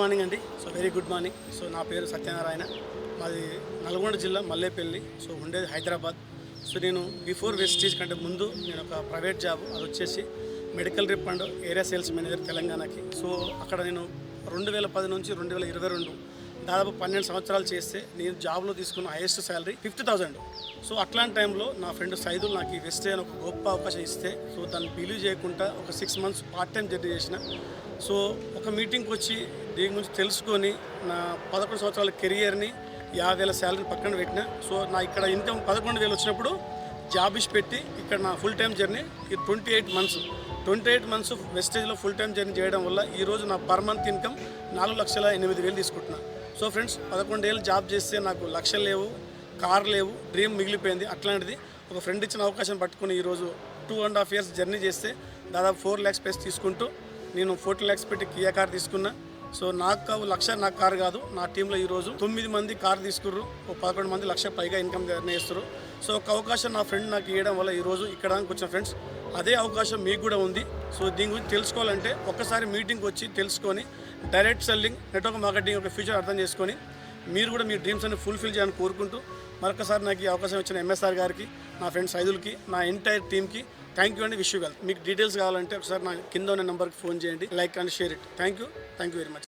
Morning అండి. Very good morning. నా పేరు సత్యనారాయణ. మాది నల్గొండ జిల్లా మల్లేపల్లి. ఉండేది హైదరాబాద్. నేను బిఫోర్ వెస్టీజ్ కంటే ముందు నేను ఒక ప్రైవేట్ జాబ్, అది వచ్చేసి medical rep and area sales manager తెలంగాణకి. అక్కడ నేను 2010 నుంచి 2022 దాదాపు 12 సంవత్సరాలు చేస్తే నేను జాబ్లో తీసుకున్న హైయెస్ట్ శాలరీ 50,000. అట్లాంటి టైంలో నా ఫ్రెండ్ సైదుల్ నాకు ఈ వెస్టే అని ఒక గొప్ప అవకాశం ఇస్తే దాన్ని బిలీవ్ చేయకుండా ఒక 6 months పార్ట్ టైం జర్నీ చేసిన. ఒక మీటింగ్కి వచ్చి దీని గురించి తెలుసుకొని నా 11 సంవత్సరాల కెరియర్ని 50,000 శాలరీని పక్కన పెట్టిన. నా ఇక్కడ ఇన్కమ్ 11,000 వచ్చినప్పుడు జాబ్ ఇచ్చి పెట్టి ఇక్కడ నా ఫుల్ టైం జర్నీ 28 months వెస్టేజ్లో ఫుల్ టైం జర్నీ చేయడం వల్ల ఈరోజు నా పర్ మంత్ ఇన్కమ్ 4,08,000 తీసుకుంటున్నా. ఫ్రెండ్స్, 11 ఏళ్ళు జాబ్ చేస్తే నాకు లక్షలు లేవు, కార్ లేవు, డ్రీమ్ మిగిలిపోయింది. అట్లాంటిది ఒక ఫ్రెండ్ ఇచ్చిన అవకాశం పట్టుకుని ఈరోజు 2.5 years జర్నీ చేస్తే దాదాపు 4 lakhs ప్లస్ తీసుకుంటూ నేను 14 lakhs పెట్టి కియా కార్ తీసుకున్నా. నాకు లక్ష నాకు కారు కాదు, నా టీంలో ఈరోజు 9 మంది కారు తీసుకుర్రు, 11 మంది లక్ష పైగా ఇన్కమ్ చేస్తారు. ఒక అవకాశం నా ఫ్రెండ్ నాకు ఇవ్వడం వల్ల ఈరోజు ఇక్కడ వచ్చిన ఫ్రెండ్స్, అదే అవకాశం మీకు కూడా ఉంది. దీని గురించి తెలుసుకోవాలంటే ఒక్కసారి మీటింగ్కి వచ్చి తెలుసుకొని డైరెక్ట్ సెల్లింగ్, నెట్వర్క్ మార్కెటింగ్ యొక్క ఫ్యూచర్ అర్థం చేసుకొని మీరు కూడా మీ డ్రీమ్స్ అన్ని ఫుల్ఫిల్ చేయాలని కోరుకుంటూ మరొకసారి నాకు ఈ అవకాశం ఇచ్చిన ఎంఎస్ఆర్ గారికి, నా ఫ్రెండ్ సైదుల్కి, నా ఎంటైర్ టీమ్కి థ్యాంక్ యూ అండి. Wish you well. మీకు డీటెయిల్స్ కావాలంటే ఒకసారి నా కింద ఉన్న నెంబర్కి ఫోన్ చేయండి, like and share it. Thank you very much.